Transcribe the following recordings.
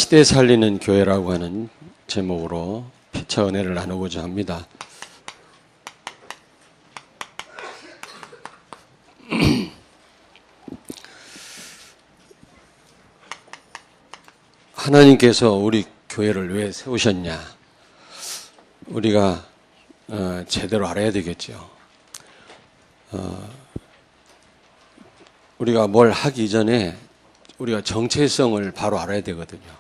시대 살리는 교회라고 하는 제목으로 피차 은혜를 나누고자 합니다. 하나님께서 우리 교회를 왜 세우셨냐? 우리가 제대로 알아야 되겠죠. 우리가 뭘 하기 전에 우리가 정체성을 바로 알아야 되거든요.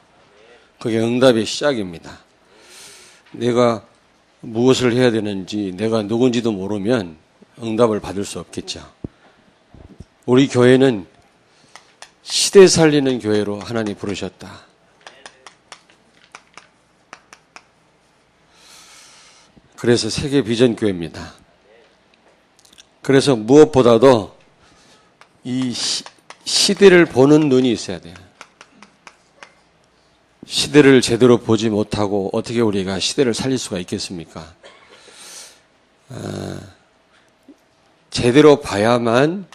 그게 응답의 시작입니다. 내가 무엇을 해야 되는지, 내가 누군지도 모르면 응답을 받을 수 없겠죠. 우리 교회는 시대 살리는 교회로 하나님 부르셨다. 그래서 세계 비전 교회입니다. 그래서 무엇보다도 이 시대를 보는 눈이 있어야 돼요. 시대를 제대로 보지 못하고 어떻게 우리가 시대를 살릴 수가 있겠습니까? 제대로 봐야만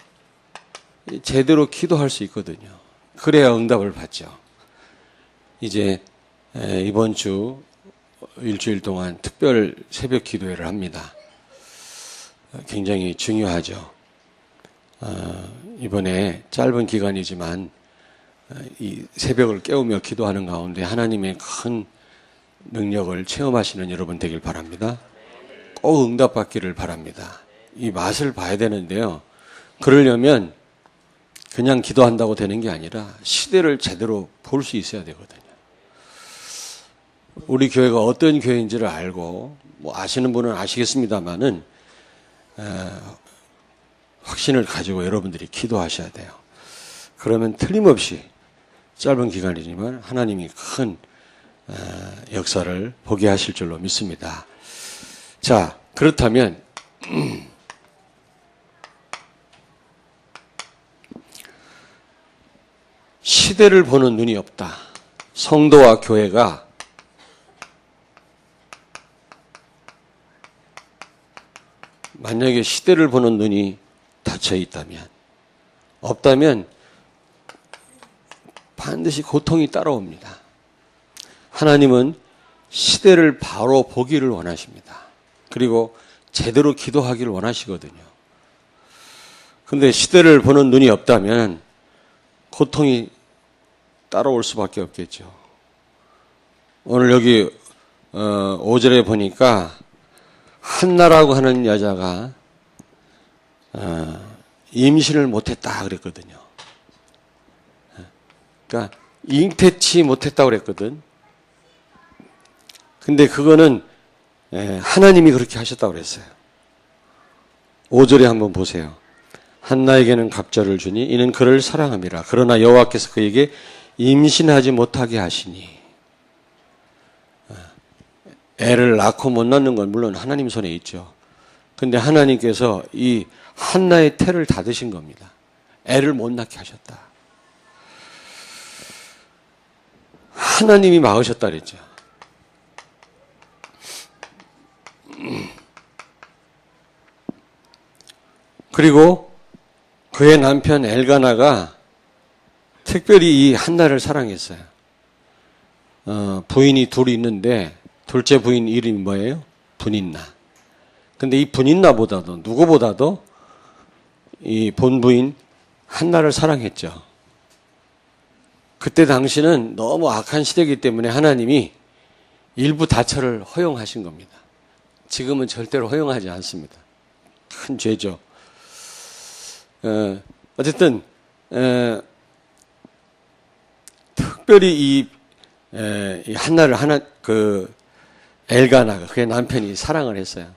제대로 기도할 수 있거든요. 그래야 응답을 받죠. 이제 이번 주 일주일 동안 특별 새벽 기도회를 합니다. 굉장히 중요하죠. 이번에 짧은 기간이지만 이 새벽을 깨우며 기도하는 가운데 하나님의 큰 능력을 체험하시는 여러분 되길 바랍니다. 꼭 응답받기를 바랍니다. 이 맛을 봐야 되는데요. 그러려면 그냥 기도한다고 되는 게 아니라 시대를 제대로 볼 수 있어야 되거든요. 우리 교회가 어떤 교회인지를 알고 뭐 아시는 분은 아시겠습니다만은 확신을 가지고 여러분들이 기도하셔야 돼요. 그러면 틀림없이 짧은 기간이지만 하나님이 큰 역사를 보게 하실 줄로 믿습니다. 자, 그렇다면 시대를 보는 눈이 없다. 성도와 교회가 만약에 시대를 보는 눈이 닫혀 있다면, 없다면 반드시 고통이 따라옵니다. 하나님은 시대를 바로 보기를 원하십니다. 그리고 제대로 기도하기를 원하시거든요. 근데 시대를 보는 눈이 없다면 고통이 따라올 수밖에 없겠죠. 오늘 여기 5절에 보니까 한나라고 하는 여자가 임신을 못했다 그랬거든요. 그러니까 잉태치 못했다고 그랬거든. 근데 그거는 하나님이 그렇게 하셨다고 그랬어요. 5절에 한번 보세요. 한나에게는 갑절을 주니 이는 그를 사랑함이라. 그러나 여호와께서 그에게 임신하지 못하게 하시니. 애를 낳고 못 낳는 건 물론 하나님 손에 있죠. 근데 하나님께서 이 한나의 태를 닫으신 겁니다. 애를 못 낳게 하셨다. 하나님이 막으셨다 그랬죠. 그리고 그의 남편 엘가나가 특별히 이 한나를 사랑했어요. 부인이 둘이 있는데 둘째 부인 이름이 뭐예요? 분인나. 근데 이 분인나보다도 누구보다도 이 본부인 한나를 사랑했죠. 그때 당시는 너무 악한 시대이기 때문에 하나님이 일부 다처를 허용하신 겁니다. 지금은 절대로 허용하지 않습니다. 큰 죄죠. 어쨌든 특별히 이 한나를 엘가나가 그의 남편이 사랑을 했어요.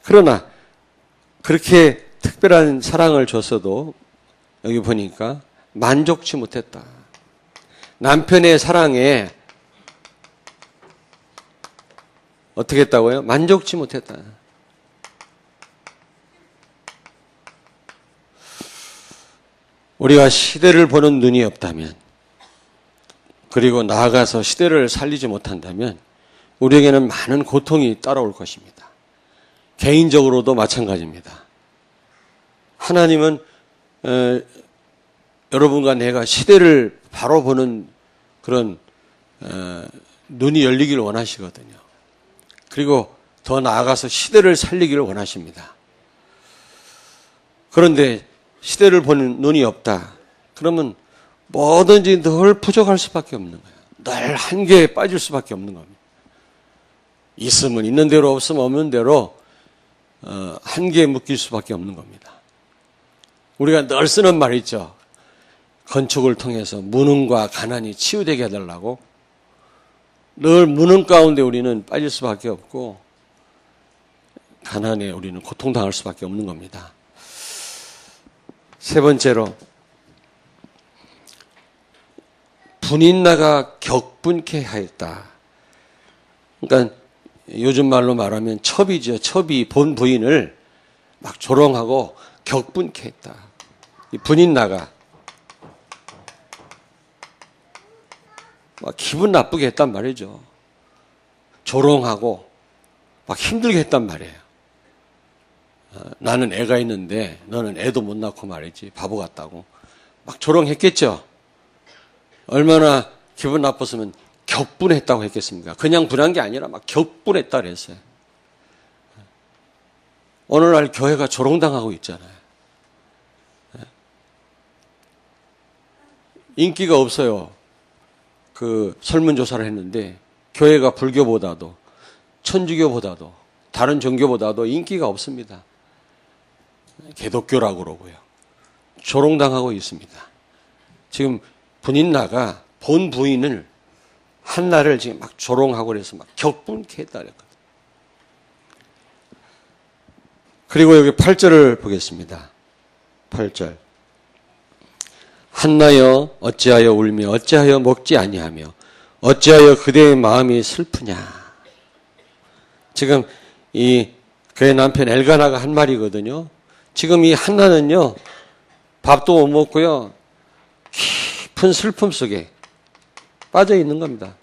그러나 그렇게 특별한 사랑을 줬어도 여기 보니까 만족치 못했다. 남편의 사랑에 어떻게 했다고요? 만족치 못했다. 우리가 시대를 보는 눈이 없다면, 그리고 나아가서 시대를 살리지 못한다면 우리에게는 많은 고통이 따라올 것입니다. 개인적으로도 마찬가지입니다. 하나님은 여러분과 내가 시대를 바로 보는 그런 눈이 열리기를 원하시거든요. 그리고 더 나아가서 시대를 살리기를 원하십니다. 그런데 시대를 보는 눈이 없다. 그러면 뭐든지 늘 부족할 수밖에 없는 거예요. 늘 한계에 빠질 수밖에 없는 겁니다. 있으면 있는 대로, 없으면 없는 대로 한계에 묶일 수밖에 없는 겁니다. 우리가 늘 쓰는 말 있죠. 건축을 통해서 무능과 가난이 치유되게 해달라고. 늘 무능 가운데 우리는 빠질 수밖에 없고 가난에 우리는 고통당할 수밖에 없는 겁니다. 세 번째로 분인나가 격분케 하였다. 그러니까 요즘 말로 말하면 첩이죠. 첩이 본 부인을 막 조롱하고 격분케 했다. 이 분인나가 막 기분 나쁘게 했단 말이죠. 조롱하고 막 힘들게 했단 말이에요. 나는 애가 있는데 너는 애도 못 낳고 말이지 바보 같다고 막 조롱했겠죠. 얼마나 기분 나빴으면 격분했다고 했겠습니까? 그냥 분한 게 아니라 막 격분했다 그랬어요. 오늘날 교회가 조롱당하고 있잖아요. 인기가 없어요. 그 설문조사를 했는데 교회가 불교보다도 천주교보다도 다른 종교보다도 인기가 없습니다. 개독교라고 그러고요. 조롱당하고 있습니다. 지금 분인나가 본 부인을 한나를 지금 막 조롱하고 그래서 막 격분케 했다 그랬거든요. 그리고 여기 8절을 보겠습니다. 8절. 한나여 어찌하여 울며 어찌하여 먹지 아니하며 어찌하여 그대의 마음이 슬프냐. 지금 이 그의 남편 엘가나가 한 말이거든요. 지금 이 한나는요 밥도 못 먹고요 깊은 슬픔 속에 빠져 있는 겁니다.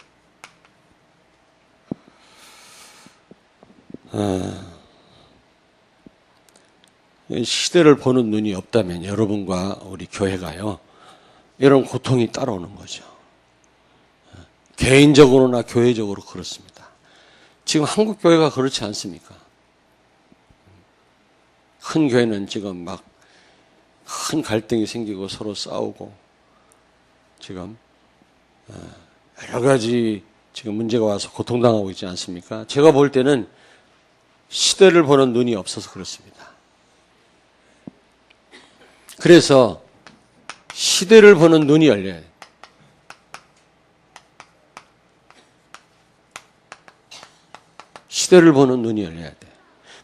시대를 보는 눈이 없다면 여러분과 우리 교회가요 이런 고통이 따라오는 거죠. 개인적으로나 교회적으로 그렇습니다. 지금 한국 교회가 그렇지 않습니까? 큰 교회는 지금 막 큰 갈등이 생기고 서로 싸우고 지금 여러 가지 지금 문제가 와서 고통당하고 있지 않습니까? 제가 볼 때는 시대를 보는 눈이 없어서 그렇습니다. 그래서 시대를 보는 눈이 열려야 돼요. 시대를 보는 눈이 열려야 돼요.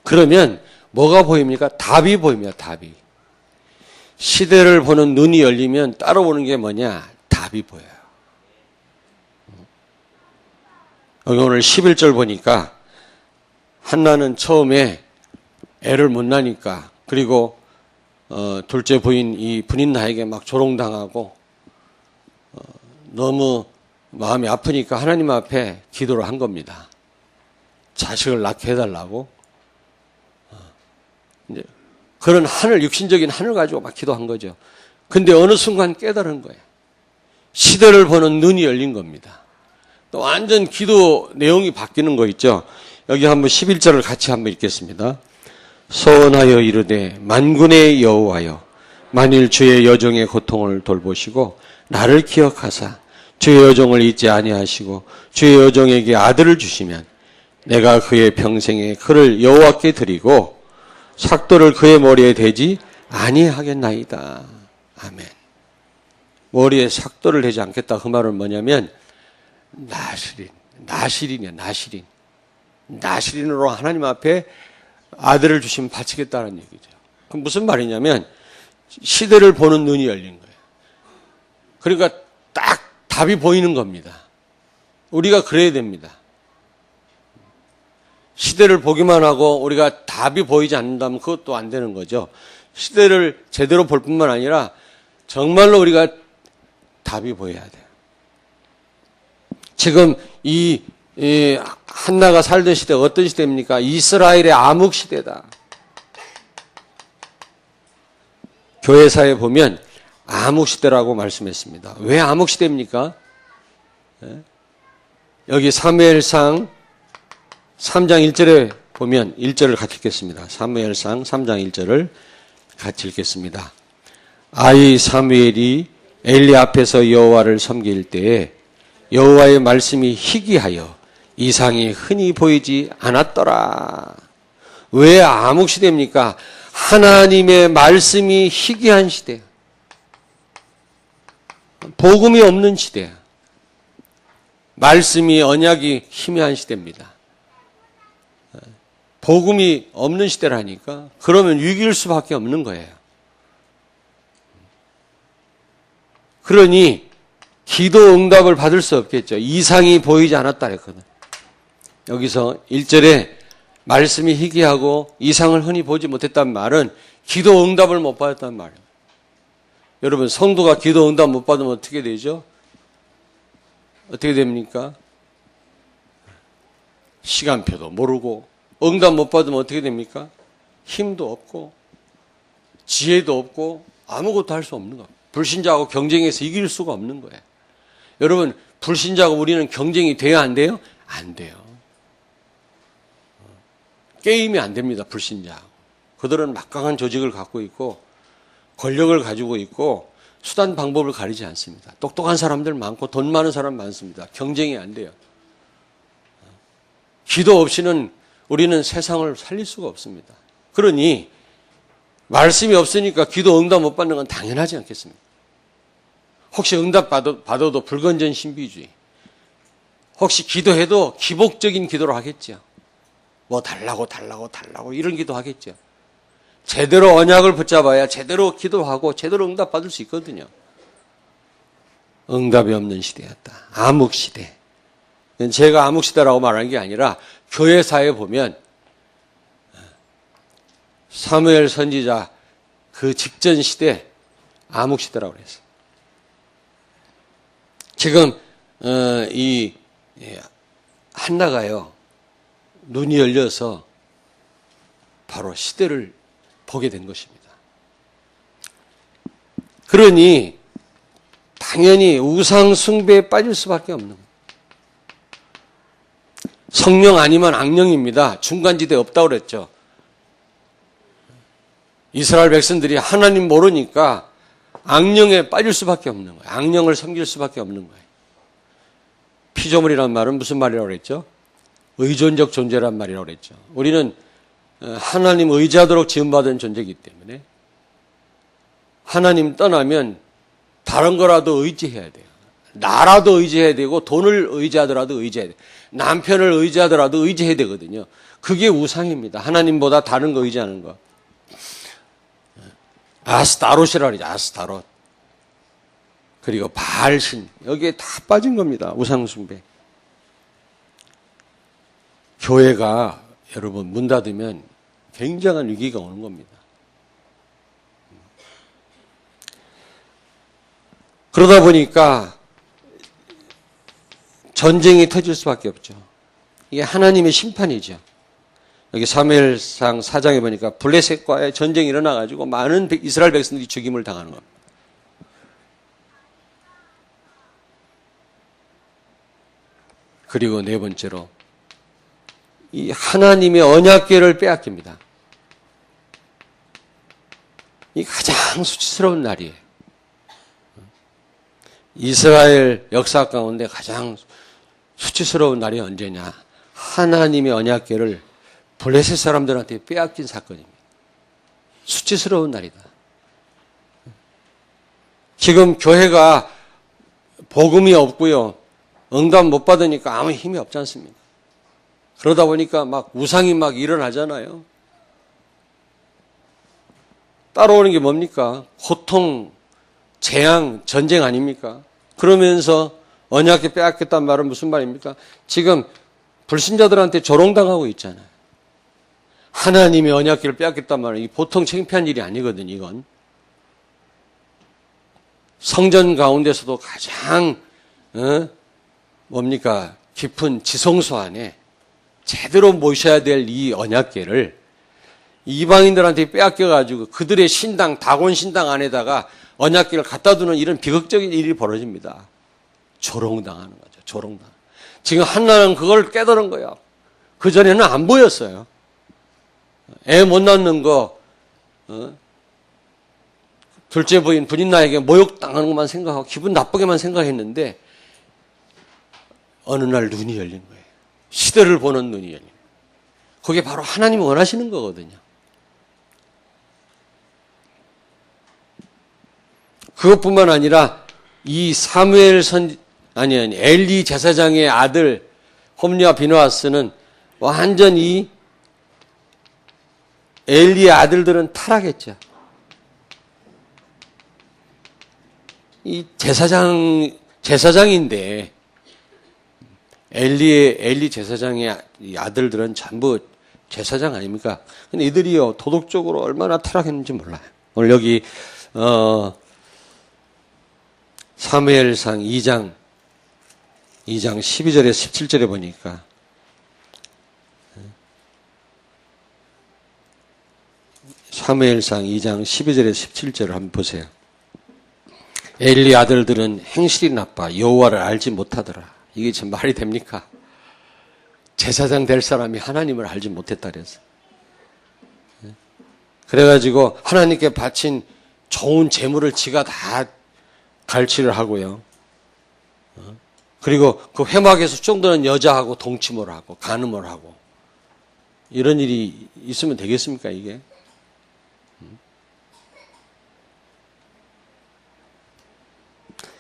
그러면 뭐가 보입니까? 답이 보입니다. 답이. 시대를 보는 눈이 열리면 따라오는 게 뭐냐? 답이 보여요. 여기 오늘 11절 보니까 한나는 처음에 애를 못 낳으니까 그리고 둘째 부인 이 분인나에게 막 조롱당하고 너무 마음이 아프니까 하나님 앞에 기도를 한 겁니다. 자식을 낳게 해달라고. 이제 그런 하늘, 육신적인 하늘 가지고 막 기도한 거죠. 근데 어느 순간 깨달은 거예요. 시대를 보는 눈이 열린 겁니다. 또 완전 기도 내용이 바뀌는 거 있죠. 여기 한번 11절을 같이 한번 읽겠습니다. 소원하여 이르되 만군의 여호와여 만일 주의 여종의 고통을 돌보시고 나를 기억하사 주의 여종을 잊지 아니하시고 주의 여종에게 아들을 주시면 내가 그의 평생에 그를 여호와께 드리고 삭도를 그의 머리에 대지 아니하겠나이다. 아멘. 머리에 삭도를 대지 않겠다. 그 말은 뭐냐면 나실인이야. 나실인으로 하나님 앞에 아들을 주시면 바치겠다는 얘기죠. 그럼 무슨 말이냐면 시대를 보는 눈이 열린 거예요. 그러니까 딱 답이 보이는 겁니다. 우리가 그래야 됩니다. 시대를 보기만 하고 우리가 답이 보이지 않는다면 그것도 안 되는 거죠. 시대를 제대로 볼 뿐만 아니라 정말로 우리가 답이 보여야 돼요. 지금 이 한나가 살던 시대가 어떤 시대입니까? 이스라엘의 암흑 시대다. 교회사에 보면 암흑 시대라고 말씀했습니다. 왜 암흑 시대입니까? 여기 사무엘상 3장 1절에 보면 1절을 같이 읽겠습니다. 사무엘상 3장 1절을 같이 읽겠습니다. 아이 사무엘이 엘리 앞에서 여호와를 섬길 때에 여호와의 말씀이 희귀하여 이상이 흔히 보이지 않았더라. 왜 암흑 시대입니까? 하나님의 말씀이 희귀한 시대야. 복음이 없는 시대야. 말씀이 언약이 희미한 시대입니다. 복음이 없는 시대라니까. 그러면 위기일 수밖에 없는 거예요. 그러니 기도 응답을 받을 수 없겠죠. 이상이 보이지 않았다 그랬거든. 여기서 1절에 말씀이 희귀하고 이상을 흔히 보지 못했다는 말은 기도 응답을 못 받았다는 말이에요. 여러분, 성도가 기도 응답 못 받으면 어떻게 되죠? 어떻게 됩니까? 시간표도 모르고 응답 못 받으면 어떻게 됩니까? 힘도 없고 지혜도 없고 아무것도 할 수 없는 거예요. 불신자하고 경쟁해서 이길 수가 없는 거예요. 여러분, 불신자하고 우리는 경쟁이 돼야 안 돼요? 안 돼요. 게임이 안 됩니다. 불신자하고. 그들은 막강한 조직을 갖고 있고 권력을 가지고 있고 수단 방법을 가리지 않습니다. 똑똑한 사람들 많고 돈 많은 사람 많습니다. 경쟁이 안 돼요. 기도 없이는 우리는 세상을 살릴 수가 없습니다. 그러니 말씀이 없으니까 기도 응답 못 받는 건 당연하지 않겠습니까? 혹시 응답 받아도 불건전 신비주의. 혹시 기도해도 기복적인 기도를 하겠죠. 뭐 달라고 이런 기도 하겠죠. 제대로 언약을 붙잡아야 제대로 기도하고 제대로 응답 받을 수 있거든요. 응답이 없는 시대였다. 암흑 시대. 제가 암흑 시대라고 말하는 게 아니라 교회사에 보면 사무엘 선지자 그 직전 시대 암흑 시대라고 그랬어요. 지금 이 한나가요. 눈이 열려서 바로 시대를 보게 된 것입니다. 그러니 당연히 우상 숭배에 빠질 수밖에 없는 거예요. 성령 아니면 악령입니다. 중간지대 없다고 그랬죠. 이스라엘 백성들이 하나님 모르니까 악령에 빠질 수밖에 없는 거예요. 악령을 섬길 수밖에 없는 거예요. 피조물이라는 말은 무슨 말이라고 그랬죠? 의존적 존재란 말이라고 그랬죠. 우리는 하나님 의지하도록 지음받은 존재이기 때문에 하나님 떠나면 다른 거라도 의지해야 돼요. 나라도 의지해야 되고 돈을 의지하더라도 의지해야 돼요. 남편을 의지하더라도 의지해야 되거든요. 그게 우상입니다. 하나님보다 다른 거 의지하는 거. 아스타롯이라고 그러죠. 아스타롯. 그리고 바알신. 여기에 다 빠진 겁니다. 우상숭배. 교회가 여러분 문 닫으면 굉장한 위기가 오는 겁니다. 그러다 보니까 전쟁이 터질 수밖에 없죠. 이게 하나님의 심판이죠. 여기 사무엘상 4장에 보니까 블레셋과의 전쟁이 일어나가지고 많은 이스라엘 백성들이 죽임을 당하는 겁니다. 그리고 네 번째로 이 하나님의 언약궤를 빼앗깁니다. 이 가장 수치스러운 날이에요. 이스라엘 역사 가운데 가장 수치스러운 날이 언제냐? 하나님의 언약궤를 블레셋 사람들한테 빼앗긴 사건입니다. 수치스러운 날이다. 지금 교회가 복음이 없고요. 응답 못 받으니까 아무 힘이 없지 않습니까? 그러다 보니까 막 우상이 막 일어나잖아요. 따라오는 게 뭡니까? 고통, 재앙, 전쟁 아닙니까? 그러면서 언약궤 빼앗겼단 말은 무슨 말입니까? 지금 불신자들한테 조롱당하고 있잖아요. 하나님의 언약궤를 빼앗겼단 말은 이 보통 창피한 일이 아니거든요. 이건 성전 가운데서도 가장 뭡니까? 깊은 지성소 안에 제대로 모셔야 될 이 언약궤를 이방인들한테 빼앗겨가지고 그들의 신당, 다곤 신당 안에다가 언약궤를 갖다 두는 이런 비극적인 일이 벌어집니다. 조롱당하는 거죠. 조롱당. 지금 한나는 그걸 깨달은 거야. 그전에는 안 보였어요. 애 못 낳는 거, 둘째 부인 나에게 모욕당하는 것만 생각하고 기분 나쁘게만 생각했는데 어느 날 눈이 열린 거예요. 시대를 보는 눈이 열린 거예요. 그게 바로 하나님이 원하시는 거거든요. 그것뿐만 아니라 이 엘리 제사장의 아들 홈리와 비느하스는 완전히 엘리의 아들들은 타락했죠. 이 제사장인데 엘리 제사장의 아들들은 전부 제사장 아닙니까? 근데 이들이요 도덕적으로 얼마나 타락했는지 몰라요. 오늘 여기 사무엘상 2장 12절에 17절에 보니까 사무엘상 2장 12절에 17절을 한번 보세요. 엘리 아들들은 행실이 나빠 여호와를 알지 못하더라. 이게 참 말이 됩니까? 제사장 될 사람이 하나님을 알지 못했다 그래서. 그래가지고 하나님께 바친 좋은 재물을 지가 다 갈취를 하고요. 그리고 그 회막에서 수종드는 여자하고 동침을 하고 간음을 하고 이런 일이 있으면 되겠습니까 이게?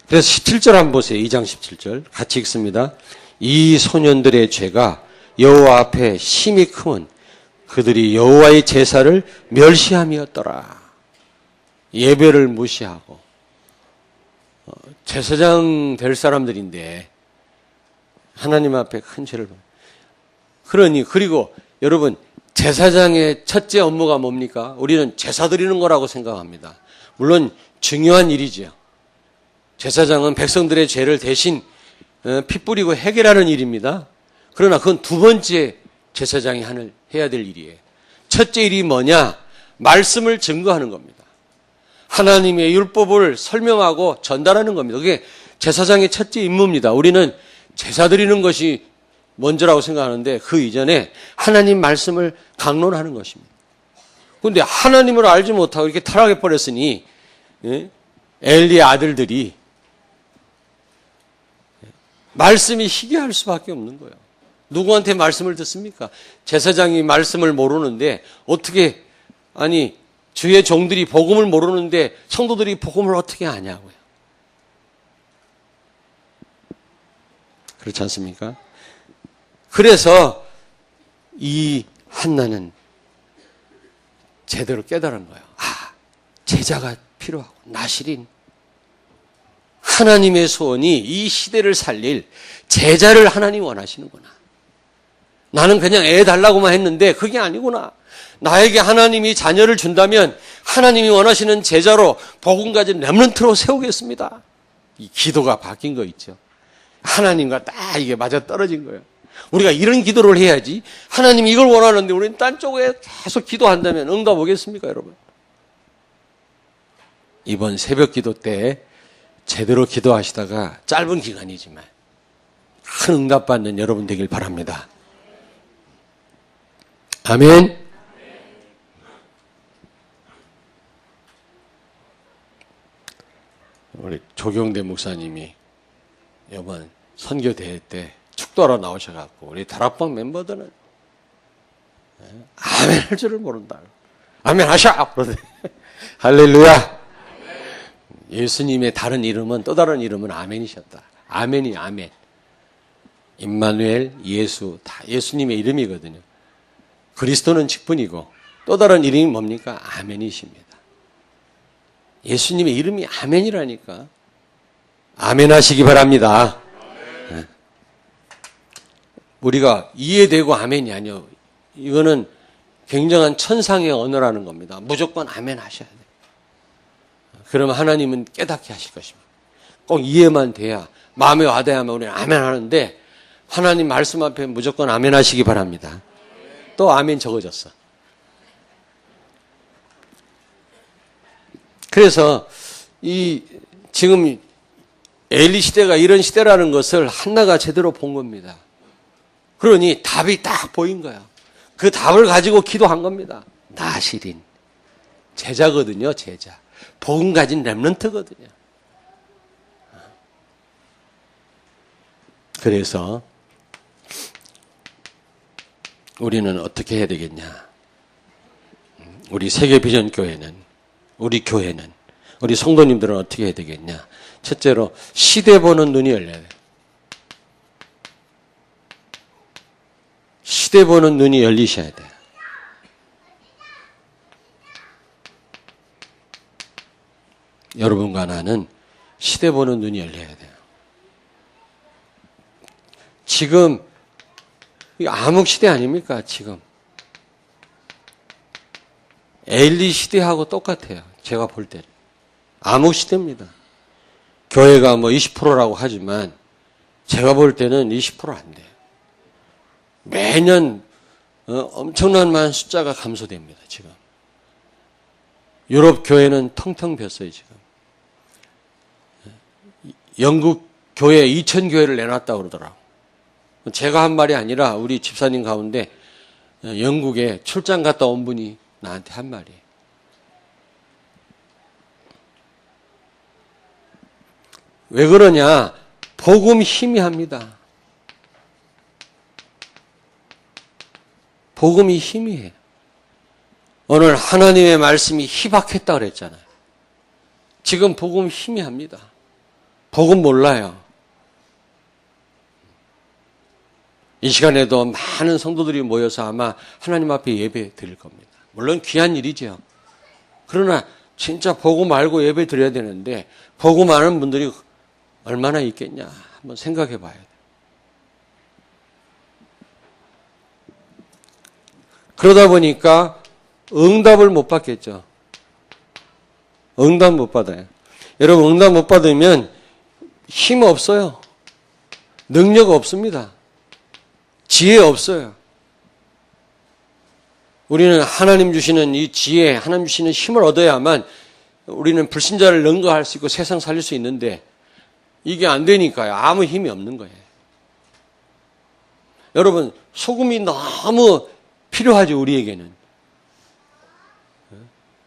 그래서 17절 한번 보세요. 2장 17절 같이 읽습니다. 이 소년들의 죄가 여호와 앞에 심히 크면 그들이 여호와의 제사를 멸시함이었더라. 예배를 무시하고 제사장 될 사람들인데 하나님 앞에 큰 죄를 그리고 여러분 제사장의 첫째 업무가 뭡니까? 우리는 제사 드리는 거라고 생각합니다. 물론 중요한 일이죠. 제사장은 백성들의 죄를 대신 피 뿌리고 해결하는 일입니다. 그러나 그건 두 번째 제사장이 해야 될 일이에요. 첫째 일이 뭐냐? 말씀을 증거하는 겁니다. 하나님의 율법을 설명하고 전달하는 겁니다. 그게 제사장의 첫째 임무입니다. 우리는 제사 드리는 것이 먼저라고 생각하는데 그 이전에 하나님 말씀을 강론하는 것입니다. 그런데 하나님을 알지 못하고 이렇게 타락해 버렸으니 엘리의 아들들이 말씀이 희귀할 수밖에 없는 거예요. 누구한테 말씀을 듣습니까? 제사장이 말씀을 모르는데 어떻게 주의 종들이 복음을 모르는데 성도들이 복음을 어떻게 아냐고요. 그렇지 않습니까? 그래서 이 한나는 제대로 깨달은 거예요. 제자가 필요하고 나실인 하나님의 소원이 이 시대를 살릴 제자를 하나님이 원하시는구나. 나는 그냥 애 달라고만 했는데 그게 아니구나. 나에게 하나님이 자녀를 준다면 하나님이 원하시는 제자로 복음 가진 렘넌트로 세우겠습니다. 이 기도가 바뀐 거 있죠. 하나님과 딱 이게 맞아 떨어진 거예요. 우리가 이런 기도를 해야지. 하나님이 이걸 원하는데 우리는 딴 쪽에 계속 기도한다면 응답 오겠습니까, 여러분? 이번 새벽 기도 때 제대로 기도하시다가 짧은 기간이지만 큰 응답받는 여러분 되길 바랍니다. 아멘. 우리 조경대 목사님이 이번 선교대회 때 축도하러 나오셔갖고 우리 다락방 멤버들은 아멘 할 줄을 모른다. 아멘 하셔! 할렐루야! 예수님의 다른 이름은 또 다른 이름은 아멘이셨다. 아멘이 아멘. 임마누엘, 예수 다 예수님의 이름이거든요. 그리스도는 직분이고 또 다른 이름이 뭡니까? 아멘이십니다. 예수님의 이름이 아멘이라니까. 아멘 하시기 바랍니다. 네. 우리가 이해되고 아멘이 아니요. 이거는 굉장한 천상의 언어라는 겁니다. 무조건 아멘 하셔야 돼요. 그러면 하나님은 깨닫게 하실 것입니다. 꼭 이해만 돼야 마음에 와닿으면 우리는 아멘 하는데 하나님 말씀 앞에 무조건 아멘 하시기 바랍니다. 또 아멘 적어졌어. 그래서 지금 엘리 시대가 이런 시대라는 것을 한나가 제대로 본 겁니다. 그러니 답이 딱 보인 거야. 그 답을 가지고 기도한 겁니다. 나시린. 제자거든요, 제자. 복음 가진 렘넌트거든요. 그래서 우리는 어떻게 해야 되겠냐? 우리 세계비전교회는, 우리 교회는, 우리 성도님들은 어떻게 해야 되겠냐? 첫째로 시대 보는 눈이 열려야 돼요. 시대 보는 눈이 열리셔야 돼요. 여러분과 나는 시대 보는 눈이 열려야 돼요. 지금 암흑 시대 아닙니까? 지금 엘리 시대하고 똑같아요. 제가 볼 때는 암흑 시대입니다. 교회가 뭐 20%라고 하지만 제가 볼 때는 20% 안 돼요. 매년 엄청난 많은 숫자가 감소됩니다. 지금 유럽 교회는 텅텅 비었어요. 지금 영국 교회 2,000교회를 내놨다고 그러더라고. 제가 한 말이 아니라 우리 집사님 가운데 영국에 출장 갔다 온 분이 나한테 한 말이에요. 왜 그러냐? 복음 희미합니다. 복음이 희미해요. 오늘 하나님의 말씀이 희박했다 그랬잖아요. 지금 복음 희미합니다. 복음 몰라요. 이 시간에도 많은 성도들이 모여서 아마 하나님 앞에 예배 드릴 겁니다. 물론 귀한 일이죠. 그러나 진짜 복음 알고 예배 드려야 되는데 복음 아는 분들이 얼마나 있겠냐 한번 생각해 봐야 돼요. 그러다 보니까 응답을 못 받겠죠. 응답 못 받아요. 여러분 응답 못 받으면 힘 없어요. 능력 없습니다. 지혜 없어요. 우리는 하나님 주시는 이 지혜, 하나님 주시는 힘을 얻어야만 우리는 불신자를 능가할 수 있고 세상 살릴 수 있는데 이게 안 되니까요. 아무 힘이 없는 거예요. 여러분 소금이 너무 필요하죠. 우리에게는.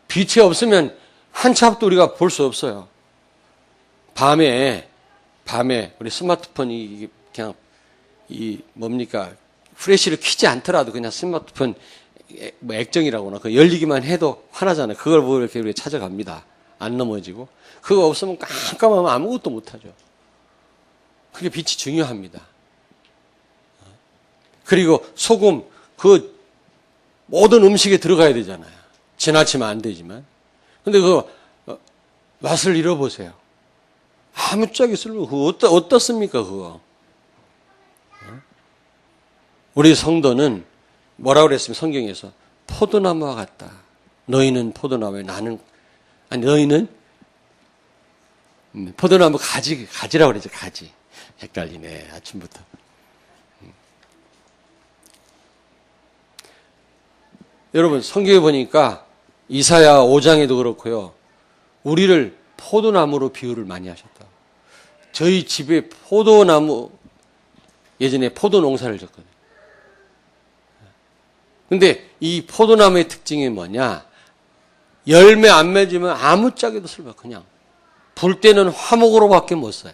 빛이 없으면 한 치 앞도 우리가 볼 수 없어요. 밤에 우리 스마트폰이 그냥 이 뭡니까 프레시를 켜지 않더라도 그냥 스마트폰 뭐 액정이라거나 그 열리기만 해도 화나잖아요. 그걸 보고 이렇게 우리가 찾아갑니다. 안 넘어지고 그거 없으면 깜깜하면 아무것도 못하죠. 그게 빛이 중요합니다. 그리고 소금 그 모든 음식에 들어가야 되잖아요. 지나치면 안 되지만. 근데 그 맛을 잃어보세요. 아무짝에 쓸모 그거 어떻습니까 그거? 우리 성도는 뭐라고 그랬습니까? 성경에서 포도나무와 같다. 너희는 포도나무에 나는 너희는 포도나무 가지라고 그러죠. 가지. 헷갈리네 아침부터. 여러분 성경에 보니까 이사야 5장에도 그렇고요. 우리를 포도나무로 비유를 많이 하셨다. 저희 집에 포도나무 예전에 포도 농사를 졌거든요. 근데 이 포도나무의 특징이 뭐냐? 열매 안 맺으면 아무짝에도 쓸모 그냥 불 때는 화목으로밖에 못 써요.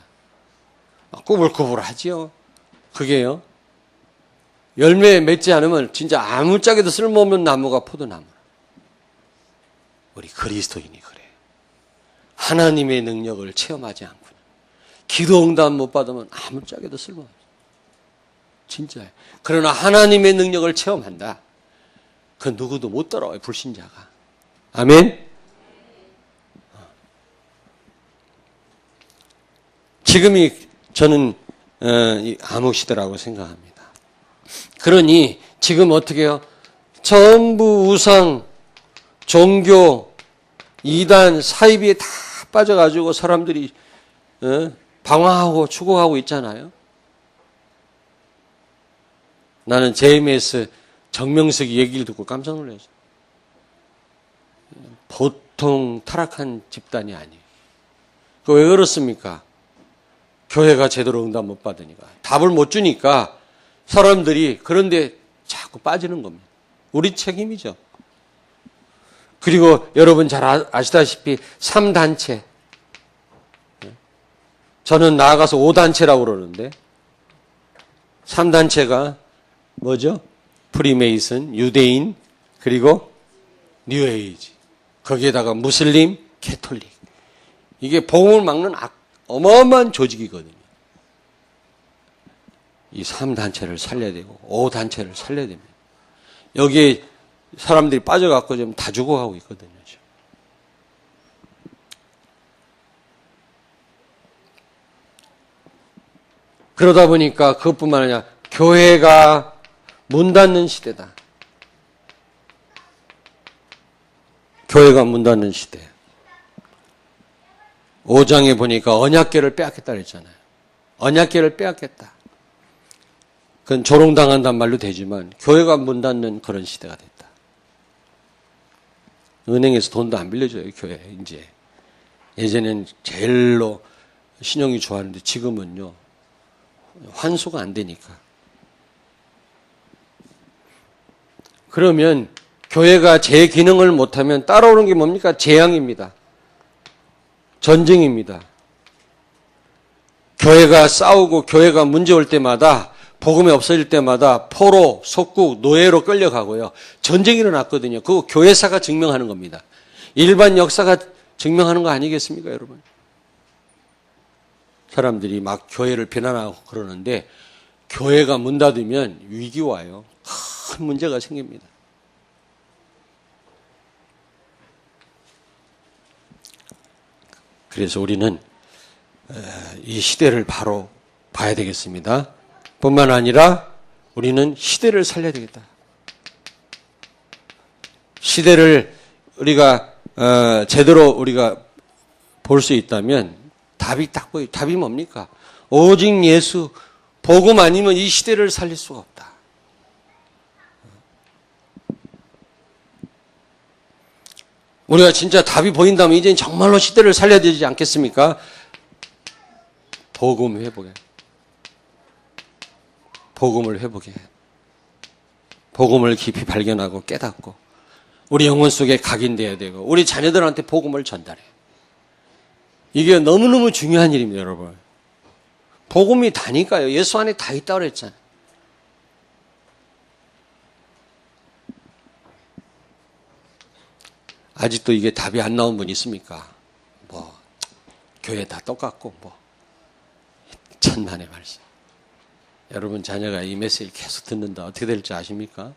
꾸불꾸불하지요. 그게요. 열매 맺지 않으면 진짜 아무짝에도 쓸모없는 나무가 포도나무. 우리 그리스도인이 그래. 하나님의 능력을 체험하지 않고는 기도 응답 못 받으면 아무짝에도 쓸모없어. 진짜예요. 그러나 하나님의 능력을 체험한다. 그 누구도 못 따라와요. 불신자가. 아멘. 지금이 저는 암흑 시대라고 생각합니다. 그러니 지금 어떻게 해요? 전부 우상, 종교, 이단, 사이비에 다 빠져가지고 사람들이 방황하고 추구하고 있잖아요. 나는 JMS 정명석이 얘기를 듣고 깜짝 놀랐어요. 보통 타락한 집단이 아니에요. 왜 그렇습니까? 교회가 제대로 응답 못 받으니까. 답을 못 주니까 사람들이 그런데 자꾸 빠지는 겁니다. 우리 책임이죠. 그리고 여러분 잘 아시다시피 3단체. 저는 나아가서 5단체라고 그러는데 3단체가 뭐죠? 프리메이슨, 유대인, 그리고 뉴에이지. 거기에다가 무슬림, 캐톨릭. 이게 복음을 막는 어마어마한 조직이거든요. 이 3단체를 살려야 되고 5단체를 살려야 됩니다. 여기에 사람들이 빠져갖고 좀 다 죽어가고 있거든요. 그러다 보니까 그것뿐만 아니라 교회가 문 닫는 시대다. 교회가 문 닫는 시대. 5장에 보니까 언약궤를 빼앗겠다 그랬잖아요. 언약궤를 빼앗겠다. 그건 조롱당한단 말로 되지만 교회가 문 닫는 그런 시대가 됐다. 은행에서 돈도 안 빌려줘요, 교회 이제. 예전엔 제일로 신용이 좋았는데 지금은요. 환수가 안 되니까. 그러면 교회가 제 기능을 못하면 따라오는 게 뭡니까? 재앙입니다. 전쟁입니다. 교회가 싸우고 교회가 문제 올 때마다 복음이 없어질 때마다 포로, 속국, 노예로 끌려가고요. 전쟁이 일어났거든요. 그거 교회사가 증명하는 겁니다. 일반 역사가 증명하는 거 아니겠습니까, 여러분? 사람들이 막 교회를 비난하고 그러는데 교회가 문 닫으면 위기 와요. 큰 문제가 생깁니다. 그래서 우리는 이 시대를 바로 봐야 되겠습니다. 뿐만 아니라 우리는 시대를 살려야 되겠다. 시대를 우리가 제대로 우리가 볼 수 있다면 답이 딱 보여요. 답이 뭡니까? 오직 예수, 복음 아니면 이 시대를 살릴 수가 없다. 우리가 진짜 답이 보인다면 이제는 정말로 시대를 살려야 되지 않겠습니까? 복음 회복해. 복음을 회복해. 복음을 깊이 발견하고 깨닫고 우리 영혼 속에 각인돼야 되고 우리 자녀들한테 복음을 전달해. 이게 너무너무 중요한 일입니다, 여러분. 복음이 다니까요. 예수 안에 다 있다고 그랬잖아요. 아직도 이게 답이 안 나온 분 있습니까? 교회 다 똑같고, 천만의 말씀. 여러분 자녀가 이 메시지를 계속 듣는다. 어떻게 될지 아십니까?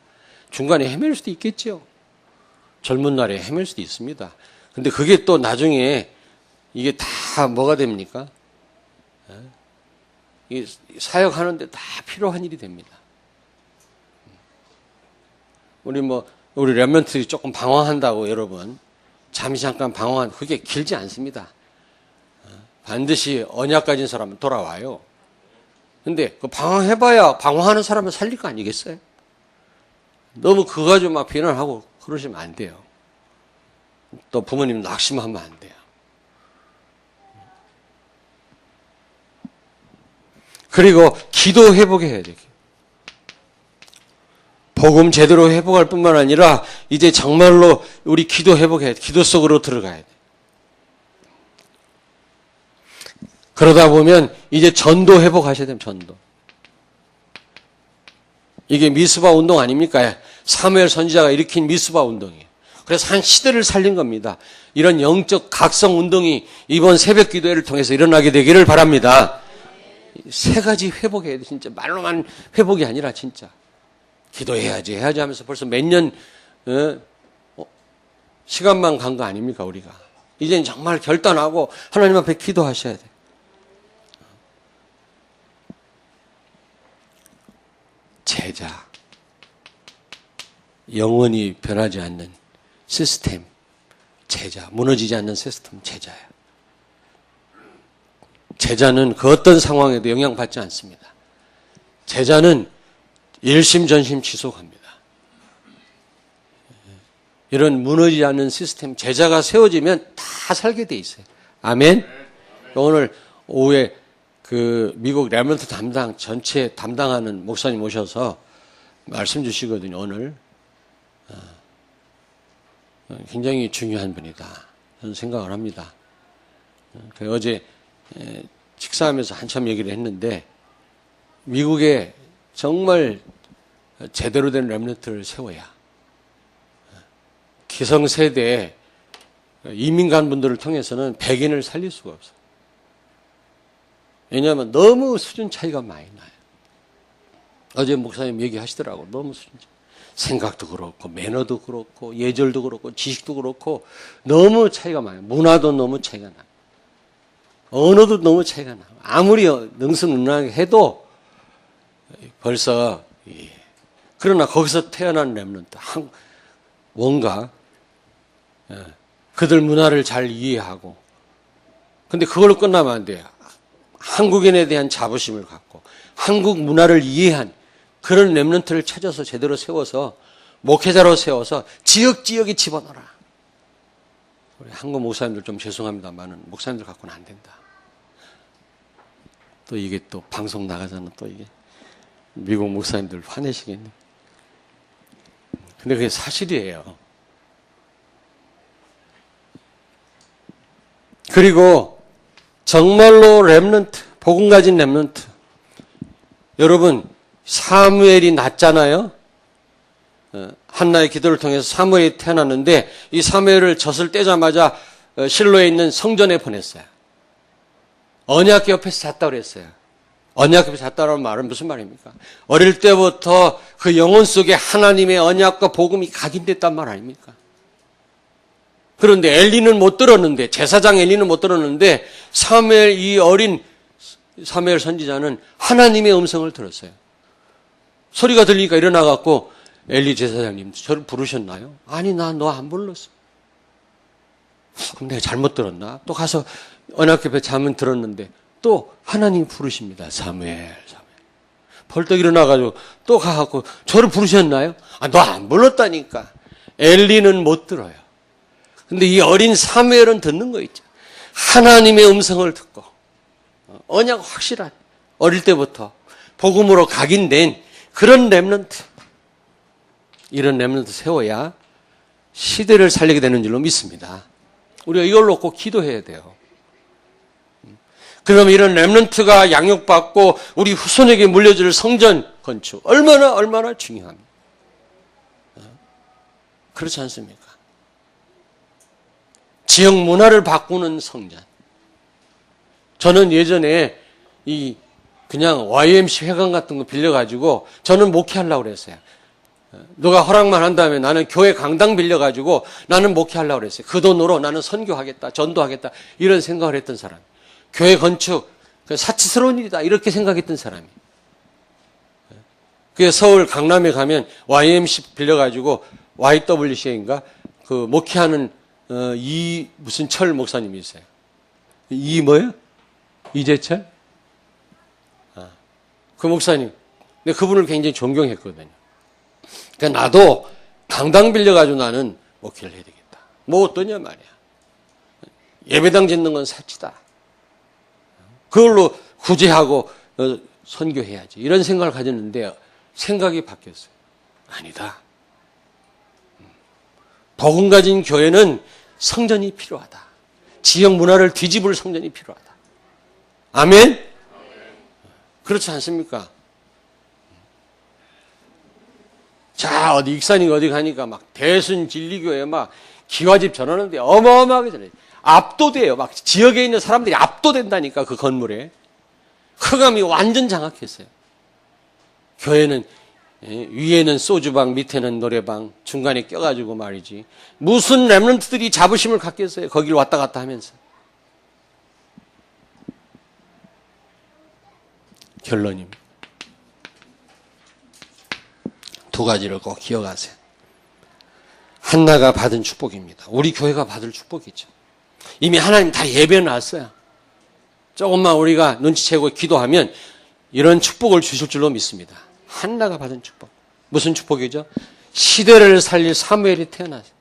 중간에 헤맬 수도 있겠죠. 젊은 날에 헤맬 수도 있습니다. 근데 그게 또 나중에 이게 다 뭐가 됩니까? 이 사역하는데 다 필요한 일이 됩니다. 우리 렘넌트들이 조금 방황한다고 여러분 잠시 잠깐 방황한 그게 길지 않습니다. 반드시 언약 가진 사람은 돌아와요. 근데 그 방황해봐야 방황하는 사람을 살릴 거 아니겠어요? 너무 그거 가지고 막 비난하고 그러시면 안 돼요. 또 부모님 낙심하면 안 돼요. 그리고 기도 회복해야 돼요. 복음 제대로 회복할 뿐만 아니라 이제 정말로 우리 기도 회복해야 돼. 기도 속으로 들어가야 돼. 그러다 보면 이제 전도 회복하셔야 돼요. 전도. 이게 미스바 운동 아닙니까? 사무엘 선지자가 일으킨 미스바 운동이에요. 그래서 한 시대를 살린 겁니다. 이런 영적 각성 운동이 이번 새벽 기도회를 통해서 일어나게 되기를 바랍니다. 세 가지 회복해야 돼. 진짜 말로만 회복이 아니라 진짜. 기도해야지 해야지 하면서 벌써 몇 년 시간만 간 거 아닙니까 우리가. 이제는 정말 결단하고 하나님 앞에 기도하셔야 돼. 제자. 영원히 변하지 않는 시스템. 제자. 무너지지 않는 시스템 제자야. 제자는 그 어떤 상황에도 영향받지 않습니다. 제자는 일심전심 지속합니다. 이런 무너지지 않는 시스템, 제자가 세워지면 다 살게 돼 있어요. 아멘? 오늘 오후에 그 미국 렘넌트 담당 전체 담당하는 목사님 오셔서 말씀 주시거든요. 오늘 굉장히 중요한 분이다. 저는 생각을 합니다. 어제 식사하면서 한참 얘기를 했는데 미국에 정말 제대로 된 렘넌트를 세워야 기성세대에 이민 간 분들을 통해서는 백인을 살릴 수가 없어요. 왜냐하면 너무 수준 차이가 많이 나요. 어제 목사님 얘기하시더라고. 너무 수준 차이. 생각도 그렇고 매너도 그렇고 예절도 그렇고 지식도 그렇고 너무 차이가 많아요. 문화도 너무 차이가 나요. 언어도 너무 차이가 나요. 아무리 능수능란하게 해도 벌써 그러나 거기서 태어난 렘넌트 뭔가 그들 문화를 잘 이해하고 근데 그걸로 끝나면 안 돼요. 한국인에 대한 자부심을 갖고 한국 문화를 이해한 그런 렘넌트를 찾아서 제대로 세워서 목회자로 세워서 지역지역에 집어넣어라. 우리 한국 목사님들 좀 죄송합니다만은 목사님들 갖고는 안 된다. 또 이게 또 방송 나가잖아. 또 이게 미국 목사님들 화내시겠네. 근데 그게 사실이에요. 그리고 정말로 렘넌트, 복음 가진 렘넌트. 여러분, 사무엘이 낳잖아요. 한나의 기도를 통해서 사무엘이 태어났는데 이 사무엘을 젖을 떼자마자 실로에 있는 성전에 보냈어요. 언약 옆에서 잤다고 그랬어요. 언약 옆에서 잤다는 말은 무슨 말입니까? 어릴 때부터 그 영혼 속에 하나님의 언약과 복음이 각인됐단 말 아닙니까? 그런데 엘리는 못 들었는데, 제사장 엘리는 못 들었는데 사무엘 이 어린 사무엘 선지자는 하나님의 음성을 들었어요. 소리가 들리니까 일어나갖고 엘리 제사장님 저를 부르셨나요? 아니 나 너 안 불렀어. 그럼 내가 잘못 들었나? 또 가서 언약 옆에 잠은 들었는데 또 하나님 부르십니다. 사무엘. 벌떡 일어나가지고 또 가갖고 저를 부르셨나요? 아, 너 안 불렀다니까. 엘리는 못 들어요. 근데 이 어린 사무엘은 듣는 거 있죠. 하나님의 음성을 듣고 언약 확실한 어릴 때부터 복음으로 각인된 그런 렘넌트, 이런 렘넌트 세워야 시대를 살리게 되는 줄로 믿습니다. 우리가 이걸로 꼭 기도해야 돼요. 그럼 이런 렘넌트가 양육받고 우리 후손에게 물려줄 성전 건축 얼마나 중요합니까? 그렇지 않습니까? 지역 문화를 바꾸는 성전. 저는 예전에 그냥 YMC 회관 같은 거 빌려가지고 저는 목회하려고 그랬어요. 누가 허락만 한다면 나는 교회 강당 빌려가지고 나는 목회하려고 그랬어요. 그 돈으로 나는 선교하겠다, 전도하겠다 이런 생각을 했던 사람. 교회 건축 사치스러운 일이다 이렇게 생각했던 사람이. 그래서 서울 강남에 가면 YMC 빌려가지고 YWCA인가 그 목회하는 무슨 철 목사님이 있어요. 뭐예요? 이재철? 그 목사님. 근데 그분을 굉장히 존경했거든요. 그러니까 나도 강당 빌려가지고 나는 목회를 해야 되겠다. 뭐 어떠냐 말이야. 예배당 짓는 건 사치다. 그걸로 구제하고 선교해야지. 이런 생각을 가졌는데 생각이 바뀌었어요. 아니다. 복음 가진 교회는 성전이 필요하다. 지역 문화를 뒤집을 성전이 필요하다. 아멘? 그렇지 않습니까? 자, 익산이 어디 가니까 막 대순 진리교회 막 기와집 전하는데 어마어마하게 전해요. 압도돼요. 막 지역에 있는 사람들이 압도된다니까 그 건물에. 흑암이 완전 장악했어요. 교회는 위에는 소주방, 밑에는 노래방, 중간에 껴가지고 말이지. 무슨 렘넌트들이 자부심을 갖겠어요. 거길 왔다 갔다 하면서. 결론입니다. 두 가지를 꼭 기억하세요. 한나가 받은 축복입니다. 우리 교회가 받을 축복이죠. 이미 하나님 다 예배해놨어요. 조금만 우리가 눈치채고 기도하면 이런 축복을 주실 줄로 믿습니다. 한나가 받은 축복. 무슨 축복이죠? 시대를 살릴 사무엘이 태어났어요.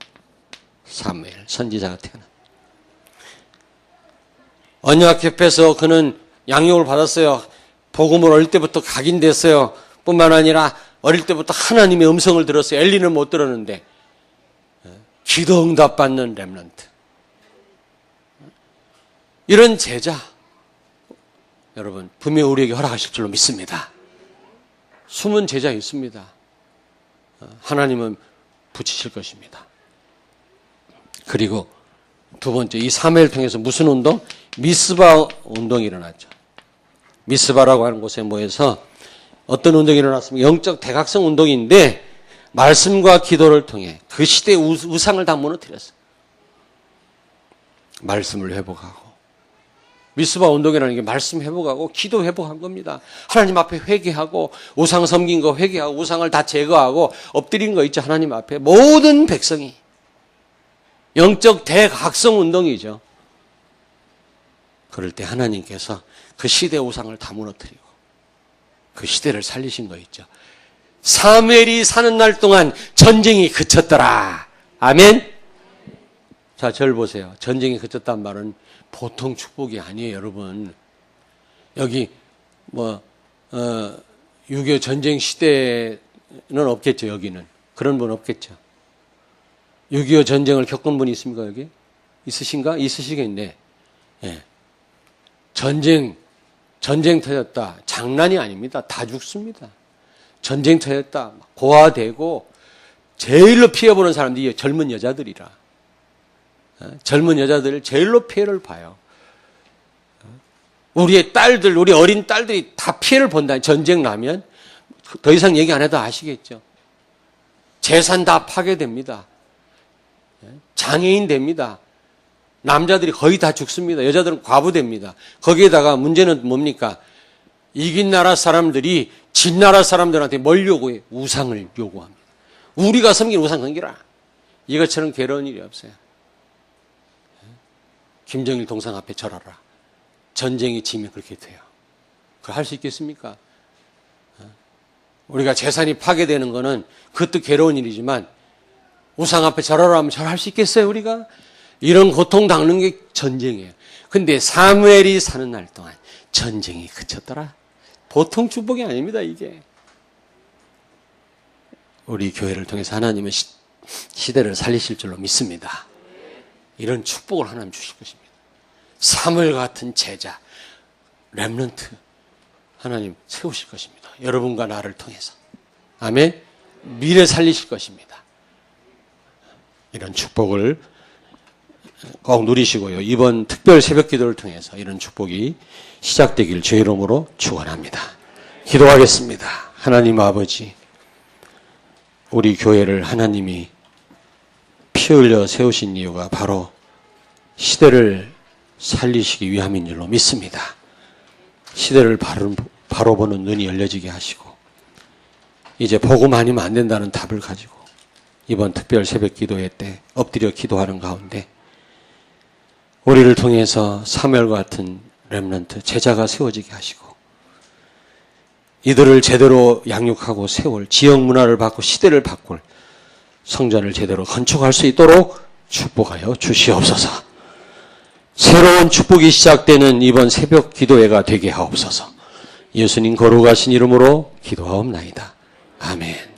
사무엘 선지자가 태어났어요. 언약 옆에서 그는 양육을 받았어요. 복음을 어릴 때부터 각인됐어요. 뿐만 아니라 어릴 때부터 하나님의 음성을 들었어요. 엘리는 못 들었는데. 기도 응답 받는 렘넌트. 이런 제자, 여러분 분명히 우리에게 허락하실 줄로 믿습니다. 숨은 제자 있습니다. 하나님은 붙이실 것입니다. 그리고 두 번째, 이 사무엘 통해서 무슨 운동? 미스바 운동이 일어났죠. 미스바라고 하는 곳에 모여서 어떤 운동이 일어났습니까? 영적 대각성 운동인데 말씀과 기도를 통해 그 시대의 우상을 다 무너뜨렸어요. 말씀을 회복하고, 미스바 운동이라는 게 말씀 회복하고 기도 회복한 겁니다. 하나님 앞에 회개하고 우상 섬긴 거 회개하고 우상을 다 제거하고 엎드린 거 있죠. 하나님 앞에 모든 백성이. 영적 대각성 운동이죠. 그럴 때 하나님께서 그 시대의 우상을 다 무너뜨리고 그 시대를 살리신 거 있죠. 사무엘이 사는 날 동안 전쟁이 그쳤더라. 아멘. 자, 저를 보세요. 전쟁이 그쳤단 말은 보통 축복이 아니에요, 여러분. 여기 6.25 전쟁 시대는 없겠죠, 여기는. 그런 분 없겠죠. 6.25 전쟁을 겪은 분이 있습니까, 여기? 있으신가? 있으시겠네. 예. 전쟁 터졌다. 장난이 아닙니다. 다 죽습니다. 전쟁 터졌다. 고아되고 제일로 피해보는 사람들이 젊은 여자들이라. 젊은 여자들 제일로 피해를 봐요. 우리의 딸들, 우리 어린 딸들이 다 피해를 본다. 전쟁 나면 더 이상 얘기 안 해도 아시겠죠. 재산 다 파괴됩니다. 장애인 됩니다. 남자들이 거의 다 죽습니다. 여자들은 과부됩니다. 거기에다가 문제는 뭡니까? 이긴 나라 사람들이 진 나라 사람들한테 뭘 요구해? 우상을 요구합니다. 우리가 섬긴 우상 섬기라. 이것처럼 괴로운 일이 없어요. 김정일 동상 앞에 절하라. 전쟁이 지면 그렇게 돼요. 그걸 할 수 있겠습니까? 우리가 재산이 파괴되는 거는 그것도 괴로운 일이지만 우상 앞에 절하라 하면 절할 수 있겠어요, 우리가? 이런 고통 당하는 게 전쟁이에요. 근데 사무엘이 사는 날 동안 전쟁이 그쳤더라. 보통 축복이 아닙니다, 이게. 우리 교회를 통해서 하나님은 시대를 살리실 줄로 믿습니다. 이런 축복을 하나님 주실 것입니다. 사무엘 같은 제자, 렘넌트 하나님 세우실 것입니다. 여러분과 나를 통해서. 아멘. 미래 살리실 것입니다. 이런 축복을 꼭 누리시고요. 이번 특별 새벽 기도를 통해서 이런 축복이 시작되길 주의 이름으로 축원합니다. 기도하겠습니다. 하나님 아버지, 우리 교회를 하나님이 피 흘려 세우신 이유가 바로 시대를 살리시기 위함인 줄로 믿습니다. 시대를 바로 보는 눈이 열려지게 하시고 이제 복음 아니면 안 된다는 답을 가지고 이번 특별 새벽 기도회 때 엎드려 기도하는 가운데 우리를 통해서 사무엘과 같은 렘넌트 제자가 세워지게 하시고 이들을 제대로 양육하고 세울 지역 문화를 바꾸고 시대를 바꿀 성전을 제대로 건축할 수 있도록 축복하여 주시옵소서. 새로운 축복이 시작되는 이번 새벽 기도회가 되게 하옵소서. 예수님 거룩하신 이름으로 기도하옵나이다. 아멘.